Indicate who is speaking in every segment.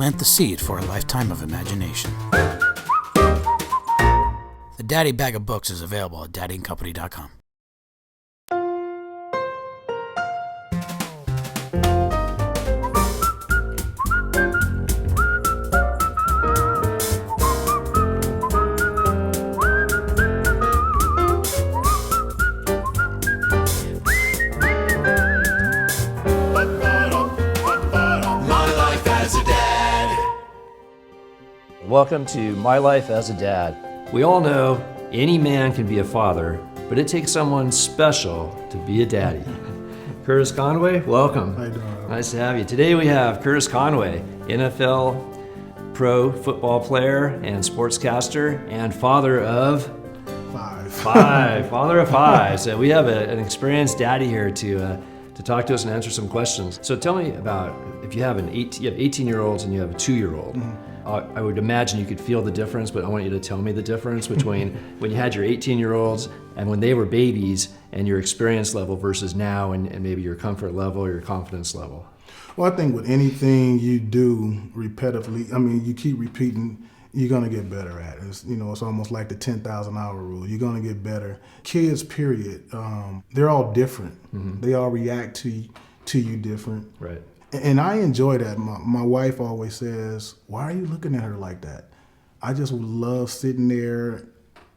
Speaker 1: plant the seed for a lifetime of imagination. The Daddy Bag of Books is available at daddyandcompany.com.
Speaker 2: Welcome to My Life as a Dad. We all know any man can be a father, but it takes someone special to be a daddy. Curtis Conway, welcome.
Speaker 3: How you doing?
Speaker 2: Nice to have you. Today we have Curtis Conway, NFL pro football player and sportscaster and father of five. Father of five. So we have an experienced daddy here to talk to us and answer some questions. So tell me about, if you have 18-year-olds and you have a 2-year-old. Mm-hmm. I would imagine you could feel the difference, but I want you to tell me the difference between when you had your 18-year-olds and when they were babies, and your experience level versus now, and maybe your comfort level or your confidence level.
Speaker 3: Well, I think with anything you do repetitively, I mean, you keep repeating, you're going to get better at it. It's almost like the 10,000 hour rule. You're going to get better. Kids, period, they're all different. Mm-hmm. They all react to you different.
Speaker 2: Right.
Speaker 3: And I enjoy that. My wife always says, "Why are you looking at her like that?" I just love sitting there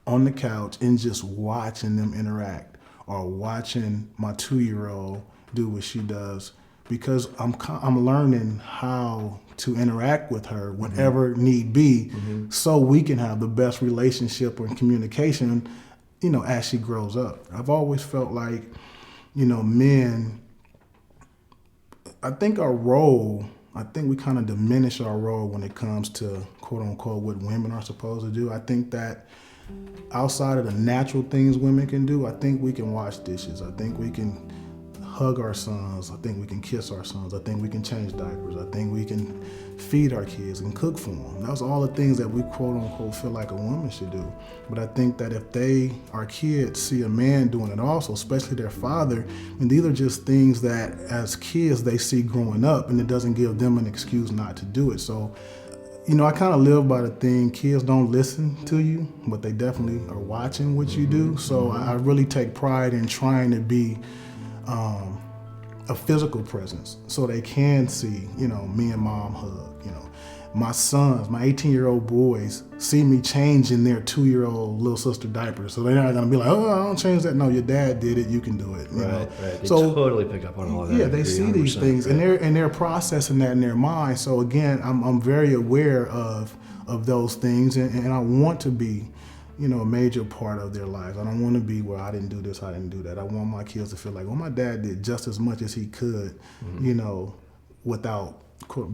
Speaker 3: on the couch and just watching them interact, or watching my 2-year-old do what she does, because I'm learning how to interact with her whenever need be, so we can have the best relationship or communication, as she grows up. I've always felt like, men, I think we kind of diminish our role when it comes to, quote unquote, what women are supposed to do. I think that outside of the natural things women can do, I think we can wash dishes. I think we can hug our sons. I think we can kiss our sons. I think we can change diapers. I think we can feed our kids and cook for them. That's all the things that we, quote unquote, feel like a woman should do. But I think that if our kids see a man doing it also, especially their father, and these are just things that as kids they see growing up, and it doesn't give them an excuse not to do it. So, I kind of live by the thing, kids don't listen to you, but they definitely are watching what you do. So I really take pride in trying to be a physical presence, so they can see, me and mom hug. My sons, my 18-year-old boys, see me changing their 2-year-old little sister diapers, so they're not gonna be like, "Oh, I don't change that." No, your dad did it. You can do it.
Speaker 2: Right. They totally pick up on all of that.
Speaker 3: Yeah, they see these things, right. and they're processing that in their mind. So again, I'm very aware of those things, and I want to be, a major part of their lives. I don't want to be where I didn't do this, I didn't do that. I want my kids to feel like, well, my dad did just as much as he could, without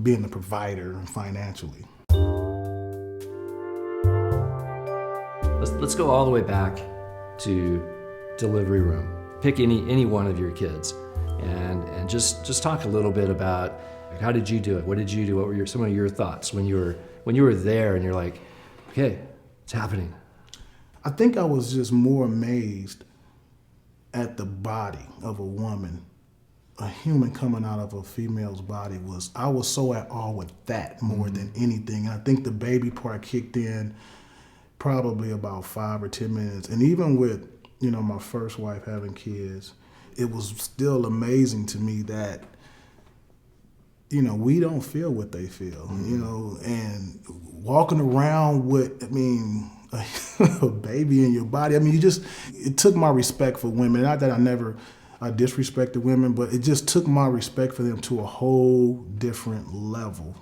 Speaker 3: being the provider financially.
Speaker 2: Let's go all the way back to delivery room. Pick any one of your kids, and just talk a little bit about, like, how did you do it? What did you do? What were some of your thoughts when you were there and you're like, okay, it's happening?
Speaker 3: I think I was just more amazed at the body of a woman. A human coming out of a female's body I was so at awe with that more than anything. And I think the baby part kicked in probably about 5 or 10 minutes. And even with, my first wife having kids, it was still amazing to me that, we don't feel what they feel, and walking around with, a baby in your body. It took my respect for women. Not that I disrespected women, but it just took my respect for them to a whole different level.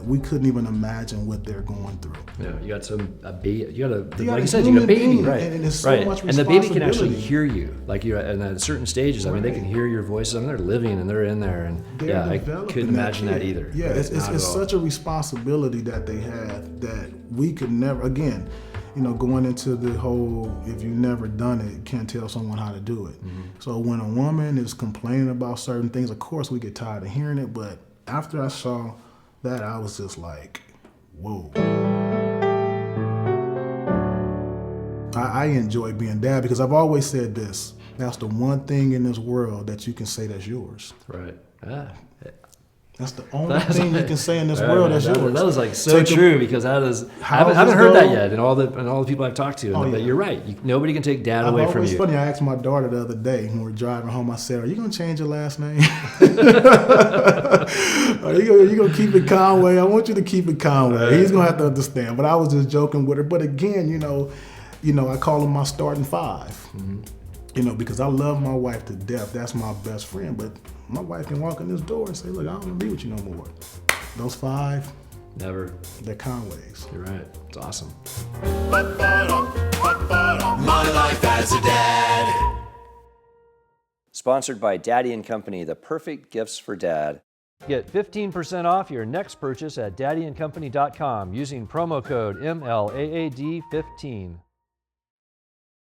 Speaker 3: We couldn't even imagine what they're going through.
Speaker 2: Yeah, you got like you said, you got a baby, right?
Speaker 3: And it's so much
Speaker 2: and the baby can actually
Speaker 3: responsibility.
Speaker 2: hear you, like you. And at certain stages, they can hear your voices. They're living and they're in there, and I couldn't imagine that either.
Speaker 3: Yeah,
Speaker 2: right?
Speaker 3: it's such a responsibility that they have that we could never. Again, going into the whole, if you've never done it, you can't tell someone how to do it. Mm-hmm. So when a woman is complaining about certain things, of course we get tired of hearing it, but after I saw that, I was just like, whoa. I enjoy being dad because I've always said this, that's the one thing in this world that you can say that's yours.
Speaker 2: Right.
Speaker 3: That's the only thing you can say in this world that's yours.
Speaker 2: That was like so true because that is. I haven't heard that yet, and all the people I've talked to. But you're right. Nobody can take dad away from you.
Speaker 3: It's funny. I asked my daughter the other day when we were driving home. I said, "Are you gonna change your last name? Are you gonna keep it Conway? I want you to keep it Conway." He's gonna have to understand. But I was just joking with her. But again, I call him my starting five. Mm-hmm. Because I love my wife to death. That's my best friend. But my wife can walk in this door and say, "Look, I don't want to be with you no more." Those five,
Speaker 2: never.
Speaker 3: They're Conways.
Speaker 2: You're right. It's awesome.
Speaker 4: My life as a dad.
Speaker 2: Sponsored by Daddy & Company, the perfect gifts for dad. Get 15% off your next purchase at daddyandcompany.com using promo code MLAAD15.